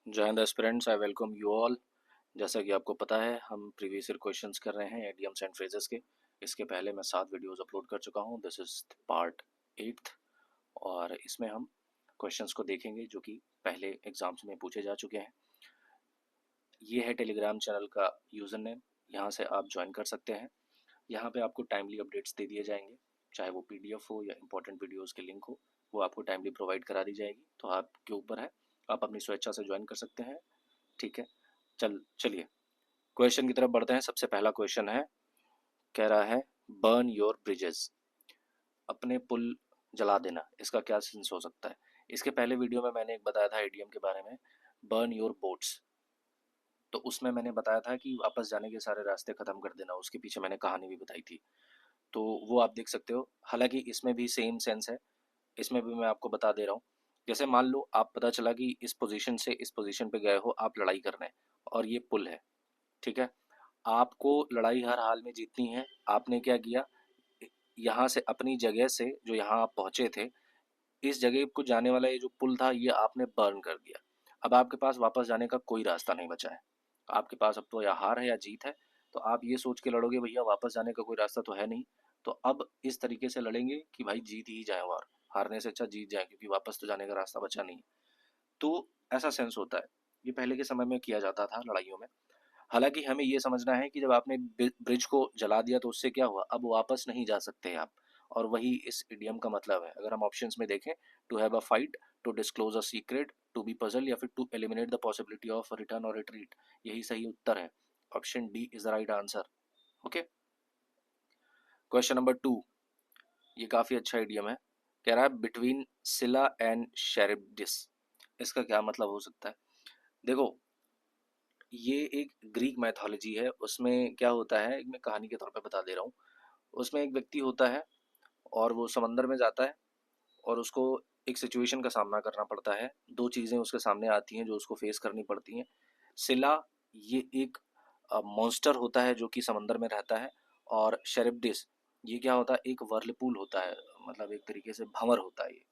जय Hind aspirants, I welcome you all. जैसा कि आपको पता है, हम प्रीवियस ईयर क्वेश्चंस कर रहे हैं इडियम्स एंड फ्रेजेस के। इसके पहले मैं 7 वीडियोस अपलोड कर चुका हूं। दिस इज पार्ट 8 और इसमें हम क्वेश्चंस को देखेंगे जो कि पहले एग्जाम्स में पूछे जा चुके हैं। ये है टेलीग्राम चैनल का यूज़र नेम, यहाँ से आप ज्वाइन कर सकते हैं। यहाँ पे आपको टाइमली अपडेट्स दे दिए जाएंगे, चाहे वो पीडीएफ हो या इंपॉर्टेंट वीडियोस के लिंक हो, वो आपको टाइमली प्रोवाइड करा दी जाएगी। तो आपके ऊपर है, आप अपनी स्वेच्छा से ज्वाइन कर सकते हैं। ठीक है, चलिए क्वेश्चन की तरफ बढ़ते हैं। सबसे पहला क्वेश्चन है, कह रहा है बर्न योर ब्रिजेस, अपने पुल जला देना। इसका क्या सेंस हो सकता है? इसके पहले वीडियो में मैंने एक बताया था इडियम के बारे में, बर्न योर बोट्स। तो उसमें मैंने बताया था कि वापस जाने के सारे रास्ते खत्म कर देना, उसके पीछे मैंने कहानी भी बताई थी, तो वो आप देख सकते हो। हालांकि इसमें भी सेम सेंस है, इसमें भी मैं आपको बता दे रहा हूँ। जैसे मान लो आप पता चला कि इस पोजीशन से इस पोजीशन पे गए हो आप लड़ाई करने, और ये पुल है, ठीक है। आपको लड़ाई हर हाल में जीतनी है। आपने क्या किया, यहाँ से अपनी जगह से जो यहाँ आप पहुंचे थे, इस जगह को जाने वाला ये जो पुल था ये आपने बर्न कर दिया। अब आपके पास वापस जाने का कोई रास्ता नहीं बचा है। आपके पास अब तो या हार है या जीत है। तो आप ये सोच के लड़ोगे भैया वापस जाने का कोई रास्ता तो है नहीं, तो अब इस तरीके से लड़ेंगे कि भाई जीत ही जाए, और हारने से अच्छा जीत जाए, क्योंकि वापस तो जाने का रास्ता बचा नहीं। तो ऐसा सेंस होता है। ये पहले के समय में किया जाता था लड़ाइयों में। हालांकि हमें ये समझना है कि जब आपने ब्रिज को जला दिया तो उससे क्या हुआ, अब वापस नहीं जा सकते आप। और वही इस इडियम का मतलब है। अगर हम ऑप्शंस में देखें, to have a fight, to disclose a secret, to be puzzle, या फिर to eliminate the possibility of return और रिट्रीट, यही सही उत्तर है। Option D is the right answer. Okay, question number 2, ये काफी अच्छा इडियम है। कह रहा है बिटवीन सिला एंड शेरिब्डिस, इसका क्या मतलब हो सकता है? देखो, ये एक ग्रीक मैथोलॉजी है। उसमें क्या होता है, मैं कहानी के तौर पे बता दे रहा हूँ। उसमें एक व्यक्ति होता है और वो समंदर में जाता है, और उसको एक सिचुएशन का सामना करना पड़ता है। दो चीज़ें उसके सामने आती हैं जो उसको फेस करनी पड़ती हैं। सिला, ये एक मॉन्स्टर होता है जो कि समंदर में रहता है। और शेरिब्डिस, ये क्या होता है, एक वर्लपूल होता है, मतलब एक तरीके से भंवर होता है। ये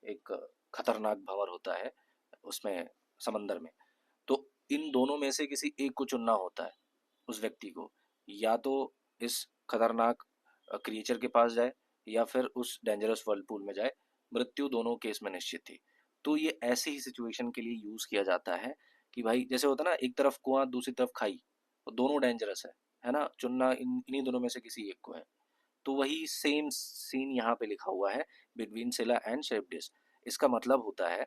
एक खतरनाक भंवर होता है उसमें, समंदर में। तो इन दोनों में से किसी एक को चुनना होता है उस व्यक्ति को। या तो इस खतरनाक क्रिएचर के पास जाए, या फिर उस डेंजरस वर्लपूल में जाए। मृत्यु दोनों केस में निश्चित थी। तो ये ऐसी ही सिचुएशन के लिए यूज किया जाता है कि भाई जैसे होता है ना, एक तरफ कुआं दूसरी तरफ खाई, तो दोनों डेंजरस है ना, चुनना इन्हीं दोनों में से किसी एक को है। तो वही सेम सीन यहाँ पे लिखा हुआ है, बिटवीन सिला एंड शेरिब्डिस। इसका मतलब होता है,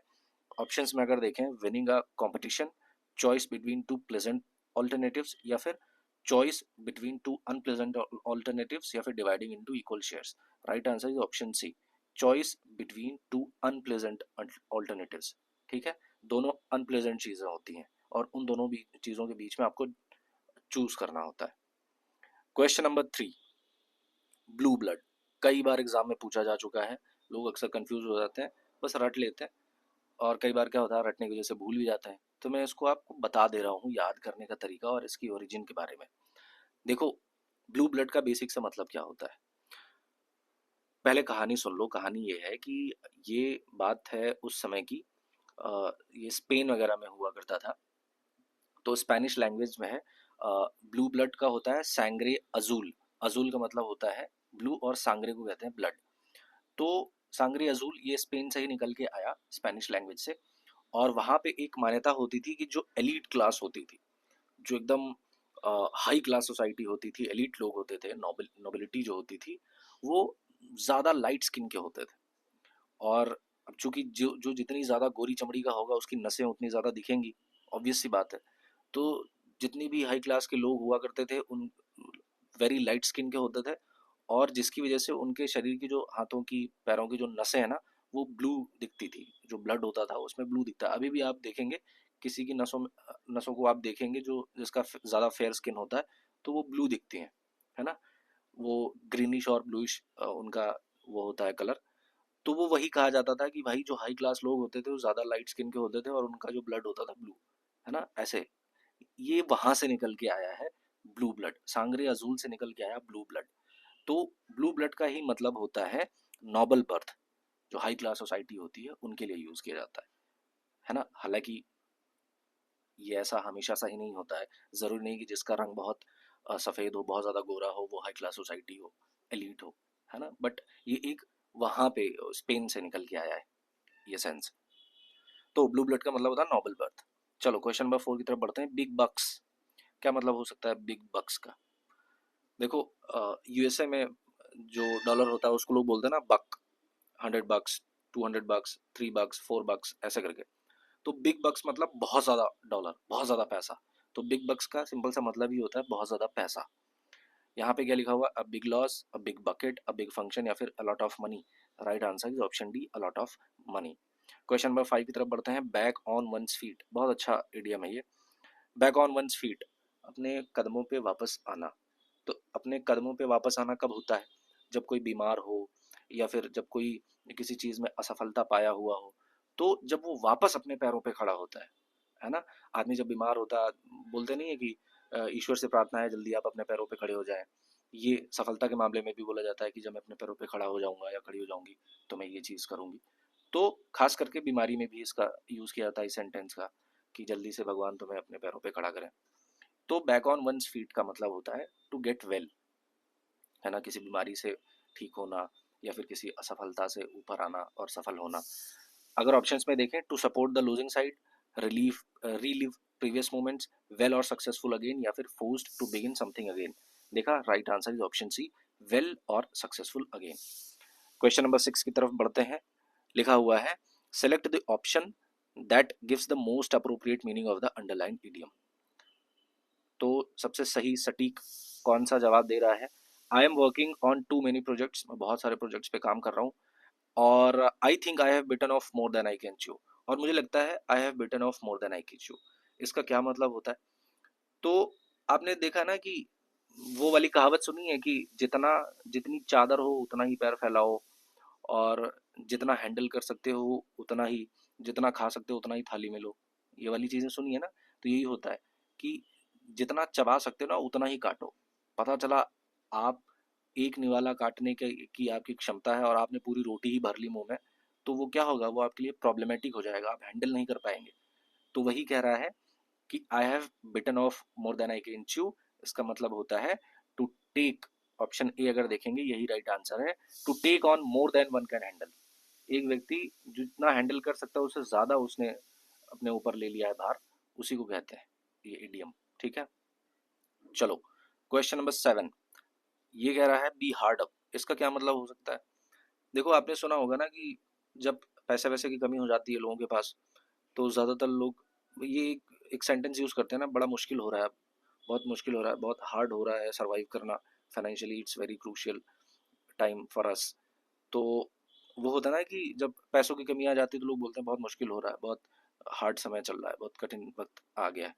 ऑप्शंस में अगर देखें, winning a competition, choice between two pleasant alternatives, या फिर choice between two unpleasant alternatives, या फिर dividing into equal shares. Right answer is option C, choice between two unpleasant alternatives. ठीक है, दोनों अनप्लेजेंट चीजें होती हैं, और उन दोनों चीजों के बीच में आपको चूज करना होता है। क्वेश्चन नंबर 3, ब्लू ब्लड, कई बार एग्जाम में पूछा जा चुका है। लोग अक्सर कंफ्यूज हो जाते हैं, बस रट लेते हैं, और कई बार क्या होता है, रटने की वजह से भूल भी जाते हैं। तो मैं इसको आपको बता दे रहा हूँ याद करने का तरीका और इसकी ओरिजिन के बारे में। देखो, ब्लू ब्लड का बेसिक सा मतलब क्या होता है, पहले कहानी सुन लो। कहानी ये है कि ये बात है उस समय की, ये स्पेन वगैरह में हुआ करता था। तो स्पेनिश लैंग्वेज में है, ब्लू ब्लड का होता है सैंग्रे अजूल। अजूल का मतलब होता है ब्लू, और सांगरे को कहते हैं ब्लड। तो सांगरे अजूल ये स्पेन से ही निकल के आया, स्पेनिश लैंग्वेज से। और वहाँ पे एक मान्यता होती थी कि जो एलीट क्लास होती थी, जो एकदम हाई क्लास सोसाइटी होती थी, एलीट लोग होते थे, नोबिलिटी जो होती थी, वो ज़्यादा लाइट स्किन के होते थे। और अब चूंकि जो जो जितनी ज़्यादा गोरी चमड़ी का होगा उसकी नसें उतनी ज़्यादा दिखेंगी, ऑब्वियस सी बात है। तो जितनी भी हाई क्लास के लोग हुआ करते थे उन वेरी लाइट स्किन के होते थे, और जिसकी वजह से उनके शरीर की जो हाथों की पैरों की जो नसें हैं ना, वो ब्लू दिखती थी। जो ब्लड होता था उसमें ब्लू दिखता है। अभी भी आप देखेंगे किसी की नसों को आप देखेंगे जो जिसका ज़्यादा फेयर स्किन होता है, तो वो ब्लू दिखती हैं, है ना। वो ग्रीनिश और ब्लूइश उनका वो होता है कलर। तो वो वही कहा जाता था कि भाई जो हाई क्लास लोग होते थे वो ज़्यादा लाइट स्किन के होते थे, और उनका जो ब्लड होता था ब्लू, है ना, ऐसे। ये वहां से निकल के आया है ब्लू ब्लड, सांगरे अजूल से निकल के आया ब्लू ब्लड। तो ब्लू ब्लड का ही मतलब होता है नोबल बर्थ। जो हाई क्लास सोसाइटी होती है उनके लिए यूज किया जाता है ना। हालांकि ये ऐसा हमेशा सही नहीं होता है। ज़रूरी नहीं कि जिसका रंग बहुत सफ़ेद हो, बहुत ज़्यादा गोरा हो, वो हाई क्लास सोसाइटी हो, एलीट हो, है ना? बट ये एक वहाँ पे स्पेन से निकल के आया है ये सेंस। तो ब्लू ब्लड का मतलब होता है नोबल बर्थ। चलो क्वेश्चन नंबर 4 की तरफ बढ़ते हैं। बिग बक्स, क्या मतलब हो सकता है बिग बक्स का? देखो यूएसए में जो डॉलर होता है उसको लोग बोलते हैं ना बक, 100 बक्स, 200 बक्स, 3 बक्स, 4 बक्स ऐसे करके। तो बिग बक्स मतलब बहुत ज़्यादा डॉलर, बहुत ज़्यादा पैसा। तो बिग बक्स का सिंपल सा मतलब ही होता है बहुत ज़्यादा पैसा। यहाँ पे क्या लिखा हुआ? A big loss, a big bucket, a big function या फिर a lot of money. Right answer is option D, a lot of money. Question number 5 की तरफ बढ़ते हैं। बैक ऑन वंस फीट, बहुत अच्छा इडियम है ये। बैक ऑन वंस फीट, अपने कदमों पे वापस आना। तो अपने कदमों पे वापस आना कब होता है? जब कोई बीमार हो या फिर जब कोई किसी चीज़ में असफलता पाया हुआ हो, तो जब वो वापस अपने पैरों पे खड़ा होता है ना? आदमी जब बीमार होता है, बोलते नहीं है कि ईश्वर से प्रार्थना है जल्दी आप अपने पैरों पे खड़े हो जाएं। ये सफलता के मामले में भी बोला जाता है कि जब मैं अपने पैरों पे खड़ा हो जाऊंगा या खड़ी हो जाऊंगी तो मैं ये चीज़ करूंगी। तो खास करके बीमारी में भी इसका यूज़ किया जाता है इस सेंटेंस का, कि जल्दी से भगवान तुम्हें अपने पैरों पे खड़ा करें। तो बैक ऑन वंस फीट का मतलब होता है टू गेट वेल, है ना? किसी बीमारी से ठीक होना या फिर किसी असफलता से ऊपर आना और सफल होना। अगर ऑप्शंस में देखें, to support the losing side, relieve relive previous moments, well और सक्सेसफुल अगेन या फिर forced to begin something again. देखा, right answer is option C, well और सक्सेसफुल अगेन। क्वेश्चन नंबर 6 की तरफ बढ़ते हैं। लिखा हुआ है select the option that gives the most appropriate meaning of the underline idiom. तो सबसे सही सटीक कौन सा जवाब दे रहा है? I am working on too many projects, मैं बहुत सारे प्रोजेक्ट्स पे काम कर रहा हूँ। और I think I have bitten off more than I can chew, और मुझे लगता है I have bitten off more than I can chew. इसका क्या मतलब होता है? तो आपने देखा ना कि वो वाली कहावत सुनी है कि जितना जितनी चादर हो उतना ही पैर फैलाओ, और जितना हैंडल कर सकते हो उतना ही, जितना खा सकते हो उतना ही थाली में लो। ये वाली चीजें सुनी है ना? तो यही होता है कि जितना चबा सकते हो ना उतना ही काटो। पता चला आप एक निवाला काटने के की आपकी क्षमता है और आपने पूरी रोटी ही भर ली मुंह में, तो वो क्या होगा? वो आपके लिए प्रॉब्लमेटिक हो जाएगा, आप हैंडल नहीं कर पाएंगे। तो वही कह रहा है कि I have bitten off more than I can chew. इसका मतलब होता है टू टेक, ऑप्शन ए अगर देखेंगे यही राइट आंसर है, to take on more than one can handle. एक व्यक्ति जितना हैंडल कर सकता है उससे ज्यादा उसने अपने ऊपर ले लिया है भार, उसी को कहते हैं ये इडियम। ठीक है, चलो क्वेश्चन नंबर 7। ये कह रहा है बी हार्ड अप, इसका क्या मतलब हो सकता है? देखो आपने सुना होगा ना कि जब पैसे वैसे की कमी हो जाती है लोगों के पास, तो ज़्यादातर लोग ये एक सेंटेंस यूज़ करते हैं ना, बड़ा मुश्किल हो रहा है, बहुत मुश्किल हो रहा है, बहुत हार्ड हो रहा है सर्वाइव करना, financially it's very crucial time for us. तो वो होता है ना कि जब पैसों की कमी आ जाती है तो लोग बोलते हैं बहुत मुश्किल हो रहा है, बहुत हार्ड समय चल रहा है, बहुत कठिन वक्त आ गया है।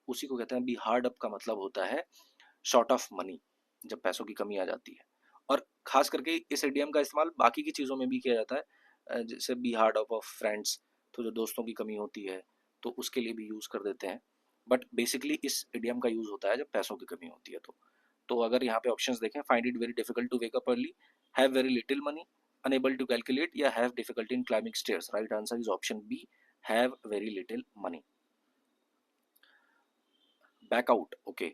उसी को कहते हैं बी हार्ड अप का मतलब होता है शॉर्ट ऑफ मनी, जब पैसों की कमी आ जाती है। और खास करके इस इडियम का इस्तेमाल बाकी की चीज़ों में भी किया जाता है, जैसे be hard up of friends, तो जो दोस्तों की कमी होती है तो उसके लिए भी यूज़ कर देते हैं। बट बेसिकली इस इडियम का यूज़ होता है जब पैसों की कमी होती है। तो अगर यहाँ पे ऑप्शंस देखें, find it very difficult to wake up early, have very little money, unable to calculate या have difficulty in climbing stairs. Right answer is option B, have very little money. Back out, okay,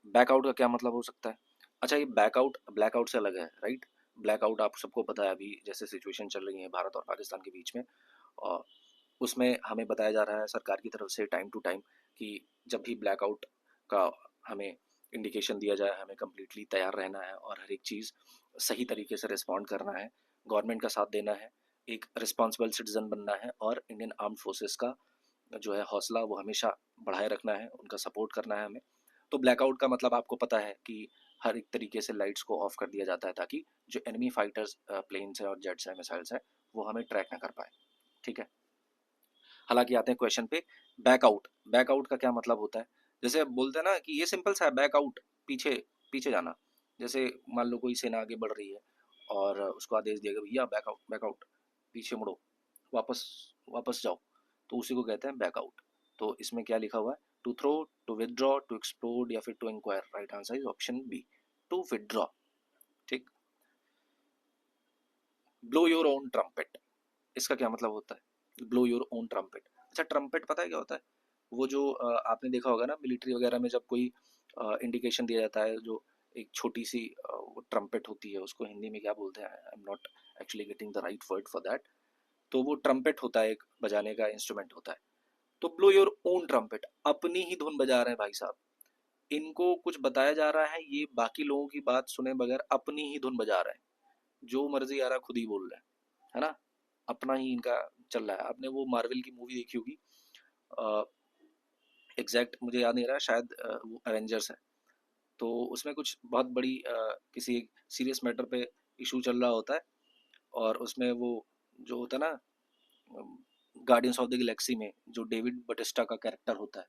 back out का क्या मतलब हो सकता है? अच्छा, ये backout blackout से अलग है, राइट? ब्लैकआउट आप सबको पता है, अभी जैसे सिचुएशन चल रही है भारत और पाकिस्तान के बीच में, और उसमें हमें बताया जा रहा है सरकार की तरफ से टाइम टू टाइम कि जब भी ब्लैकआउट का हमें इंडिकेशन दिया जाए, हमें कम्प्लीटली तैयार रहना है और हर एक चीज़ सही तरीके से रिस्पॉन्ड करना है, गवर्नमेंट का साथ देना है, एक रिस्पॉन्सिबल सिटीजन बनना है, और इंडियन आर्म्ड फोर्सेस का जो है हौसला वो हमेशा बढ़ाए रखना है, उनका सपोर्ट करना है हमें। तो ब्लैकआउट का मतलब आपको पता है कि हर एक तरीके से लाइट्स को ऑफ कर दिया जाता है ताकि जो एनिमी फाइटर्स प्लेन्स है और जेट्स है, मिसाइल्स है, वो हमें ट्रैक ना कर पाए। ठीक है, हालांकि आते हैं क्वेश्चन पे। बैकआउट, बैकआउट का क्या मतलब होता है? जैसे बोलते हैं ना कि ये सिंपल सा है, बैकआउट, पीछे पीछे जाना। जैसे मान लो कोई सेना आगे बढ़ रही है और उसको आदेश दिया गया भैया बैकआउट, बैकआउट, पीछे मुड़ो, वापस वापस जाओ, तो उसी को कहते हैं बैकआउट। तो इसमें क्या लिखा हुआ है? To throw, to withdraw, to explode या फिर to inquire. Right answer is option B, to withdraw. ठीक, ब्लो योर ओन ट्रम्पेट, इसका क्या मतलब होता है? Blow your own trumpet. अच्छा, ट्रम्पेट पता है क्या होता है? वो जो आपने देखा होगा ना मिलिट्री वगैरह में, जब कोई इंडिकेशन दिया जाता है, जो एक छोटी सी वो ट्रम्पेट होती है, उसको हिंदी में क्या बोलते हैं, I am not actually getting the right word for that. तो वो ट्रम्पेट होता है, एक बजाने का इंस्ट्रूमेंट होता है। तो ब्लो योर ओन ट्रम्पेट, अपनी ही धुन बजा रहे हैं भाई साहब। इनको कुछ बताया जा रहा है, ये बाकी लोगों की बात सुने बगैर अपनी ही धुन बजा रहे हैं, जो मर्जी आ रहा खुद ही बोल रहे हैं, है ना। अपना ही इनका चल रहा है। आपने वो मार्वल की मूवी देखी होगी, एग्जैक्ट मुझे याद नहीं रहा, शायद वो एवेंजर्स है। तो उसमें कुछ बहुत बड़ी किसी सीरियस मैटर पे इशू चल रहा होता है, और उसमें वो जो होता है ना, गार्डियंस ऑफ द गैलेक्सी में जो डेविड बटिस्टा का कैरेक्टर होता है,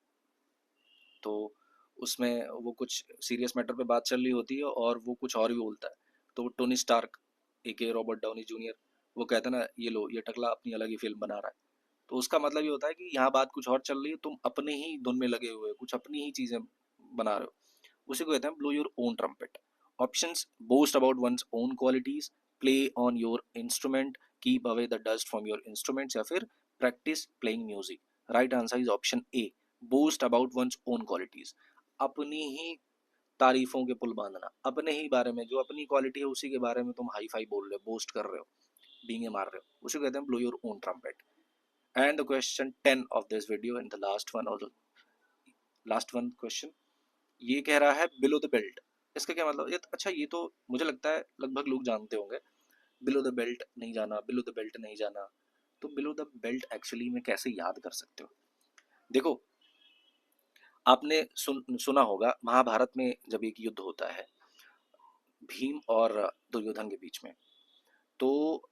तो उसमें वो कुछ सीरियस मैटर पे बात चल रही होती है और वो कुछ और भी बोलता है। तो वो टोनी स्टार्क ए रॉबर्ट डाउनी जूनियर, वो कहता है ना, ये लो ये टकला अपनी अलग ही फिल्म बना रहा है। तो उसका मतलब ये होता है कि यहाँ बात कुछ और चल रही है, तुम अपने ही धुन में लगे हुए हो, कुछ अपनी ही चीजें बना रहे हो। उसी को कहते हैं blow your own trumpet. Options: boast about one's own qualities, play on your instrument, keep away the dust from your instruments, या फिर practice playing music. Right answer is option A, boast about one's own qualities. अपनी ही तारीफों के पुल बांधना, अपने ही बारे में जो अपनी क्वालिटी है उसी के बारे में तुम हाई फाई बोल रहे हो, बोस्ट कर रहे हो, डींगे मार रहे हो, उसे कहते हैं blow your own trumpet. And the question 10 of this video and the last one question, ये कह रहा है बिलो द बेल्ट। इसका क्या मतलब, ये अच्छा, ये तो मुझे लगता है लगभग लोग जानते होंगे। बिलो द बेल्ट नहीं जाना, बिलो द बेल्ट नहीं जाना। तो बिलो द बेल्ट एक्चुअली में कैसे याद कर सकते हो? देखो, आपने सुना होगा महाभारत में जब एक युद्ध होता है भीम और दुर्योधन के बीच में, तो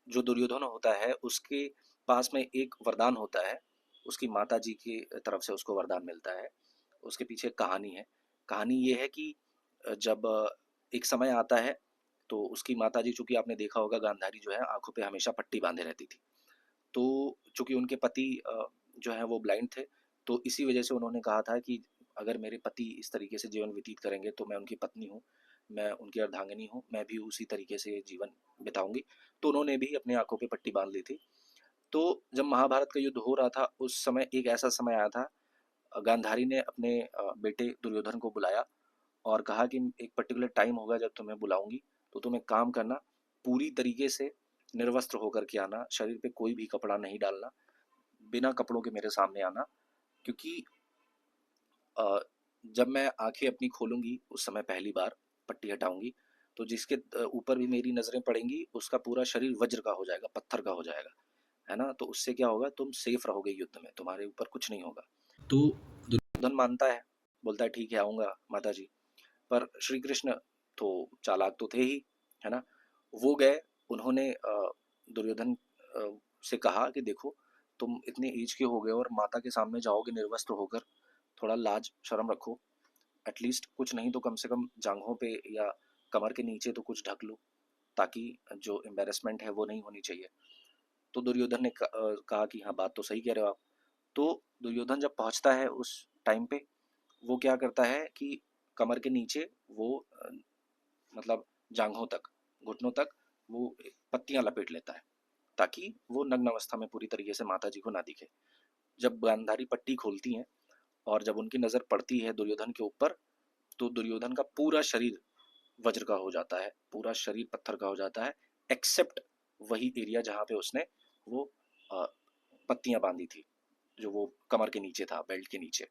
जो दुर्योधन होता है उसके पास में एक वरदान होता है, उसकी माता जी की तरफ से उसको वरदान मिलता है। उसके पीछे एक कहानी है। कहानी ये है कि जब एक समय आता है, तो उसकी माता जी, चूंकि आपने देखा होगा गांधारी जो है आंखों पे हमेशा पट्टी बांधे रहती थी। तो चूंकि उनके पति जो है वो ब्लाइंड थे, तो इसी वजह से उन्होंने कहा था कि अगर मेरे पति इस तरीके से जीवन व्यतीत करेंगे तो मैं उनकी पत्नी हूँ, मैं उनकी अर्धांगिनी हूँ, मैं भी उसी तरीके से जीवन बिताऊंगी। तो उन्होंने भी अपनी आंखों पे पट्टी बांध ली थी। तो जब महाभारत का युद्ध हो रहा था, उस समय एक ऐसा समय आया था, गांधारी ने अपने बेटे दुर्योधन को बुलाया और कहा कि एक पर्टिकुलर टाइम होगा जब तुम्हें बुलाऊंगी, तो तुम एक काम करना, पूरी तरीके से निर्वस्त्र होकर के आना, शरीर पे कोई भी कपड़ा नहीं डालना, बिना कपड़ों के मेरे सामने आना, क्योंकि जब मैं आंखें अपनी खोलूंगी उस समय पहली बार पट्टी हटाऊंगी, तो जिसके ऊपर भी मेरी नजरें पड़ेंगी उसका पूरा शरीर वज्र का हो जाएगा, पत्थर का हो जाएगा, है ना। तो उससे क्या होगा, तुम सेफ रहोगे युद्ध में, तुम्हारे ऊपर कुछ नहीं होगा। तो दुर्योधन मानता है, बोलता है ठीक है आऊंगा माता जी। पर श्री कृष्ण तो चालाक तो थे ही, है ना। वो गए, उन्होंने दुर्योधन से कहा कि देखो, तुम इतने एज के हो गए और माता के सामने जाओगे निर्वस्त्र होकर, थोड़ा लाज शर्म रखो, एटलीस्ट कुछ नहीं तो कम से कम जांघों पे या कमर के नीचे तो कुछ ढक लो, ताकि जो एम्बेरसमेंट है वो नहीं होनी चाहिए। तो दुर्योधन ने कहा कि हाँ बात तो सही कह रहे हो आप। तो दुर्योधन जब पहुंचता है उस टाइम पे, वो क्या करता है कि कमर के नीचे वो मतलब जांघों तक, घुटनों तक वो पत्तियां लपेट लेता है, ताकि वो नग्न अवस्था में पूरी तरीके से माता जी को ना दिखे। जब गांधारी पट्टी खोलती हैं और जब उनकी नजर पड़ती है दुर्योधन के ऊपर, तो दुर्योधन का पूरा शरीर वज्र का हो जाता है, पूरा शरीर पत्थर का हो जाता है, एक्सेप्ट वही एरिया जहाँ पे उसने वो पत्तियां बांधी थी, जो वो कमर के नीचे था, बेल्ट के नीचे।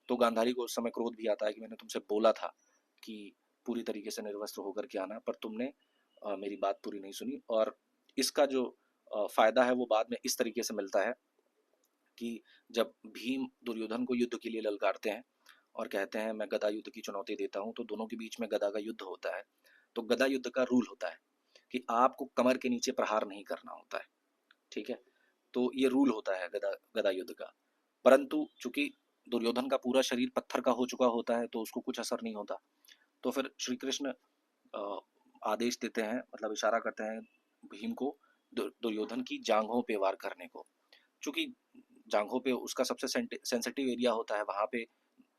तो गांधारी को उस समय क्रोध भी आता है कि मैंने तुमसे बोला था कि पूरी तरीके से निर्वस्त्र होकर के आना, पर तुमने मेरी बात पूरी नहीं सुनी। और इसका जो फायदा है वो बाद में इस तरीके से मिलता है कि जब भीम दुर्योधन को युद्ध के लिए ललकारते हैं और कहते हैं मैं गदा युद्ध की चुनौती देता हूँ, तो दोनों के बीच में गदा का युद्ध होता है। तो गदा युद्ध का रूल होता है कि आपको कमर के नीचे प्रहार नहीं करना होता है, ठीक है। तो ये रूल होता है गदा गदा युद्ध का। परंतु चूंकि दुर्योधन का पूरा शरीर पत्थर का हो चुका होता है, तो उसको कुछ असर नहीं होता। तो फिर श्री कृष्ण आदेश देते हैं, मतलब इशारा करते हैं भीम को दुर्योधन की जांघों पे वार करने को। चूंकि जांघों पे उसका सबसे सेंसिटिव एरिया होता है, वहां पे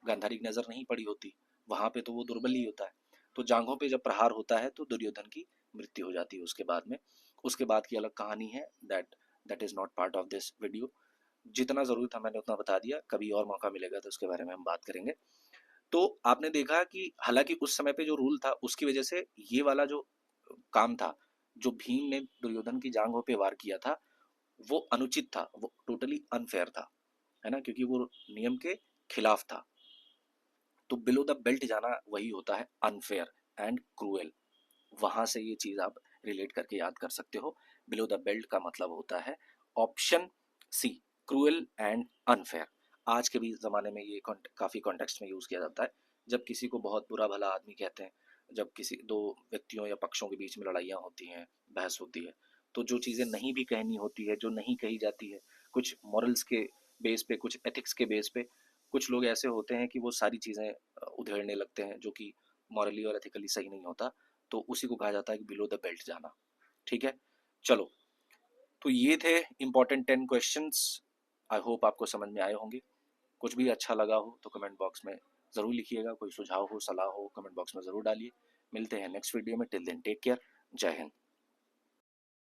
गांधारी की नजर नहीं पड़ी होती, वहां पे तो वो दुर्बल ही होता है। तो जांघों पे जब प्रहार होता है तो दुर्योधन की मृत्यु हो जाती है उसके बाद में। उसके बाद की अलग कहानी है, that that is not part of this video. जितना ज़रूरी था मैंने उतना बता दिया, कभी और मौका मिलेगा तो उसके बारे में हम बात करेंगे। तो आपने देखा कि हालाँकि उस समय पे जो रूल था उसकी वज़ह से ये वाला जो काम था, जो भीम ने दुर्योधन की जाँघों पे वार किया था, वो अनुचित था, वो टोटली अनफ़ेयर था, है ना? क्योंकि वो नियम के खिलाफ था। तो बिलो द बेल्ट जाना वही होता है अनफ़ेयर एंड क्रूएल। वहाँ से ये चीज़ आप रिलेट करके याद कर सकते हो। बिलो द बेल्ट का मतलब होता है option C, cruel and unfair. आज के भी ज़माने में ये काफ़ी कॉन्टेक्स्ट में यूज़ किया जाता है। जब किसी को बहुत बुरा भला आदमी कहते हैं, जब किसी दो व्यक्तियों या पक्षों के बीच में लड़ाइयाँ होती हैं, बहस होती है, तो जो चीज़ें नहीं भी कहनी होती है, जो नहीं कही जाती है, कुछ मॉरल्स के बेस पे, कुछ एथिक्स के बेस पे, कुछ लोग ऐसे होते हैं कि वो सारी चीज़ें उधेड़ने लगते हैं, जो कि मॉरली और एथिकली सही नहीं होता। तो उसी को कहा जाता है कि बिलो द बेल्ट जाना। ठीक है, चलो, तो ये थे इंपॉर्टेंट 10 क्वेश्चंस। आई होप आपको समझ में आए होंगे। कुछ भी अच्छा लगा हो तो कमेंट बॉक्स में ज़रूर लिखिएगा, कोई सुझाव हो, सलाह हो, कमेंट बॉक्स में ज़रूर डालिए। मिलते हैं नेक्स्ट वीडियो में। Till then take care. जय हिंद।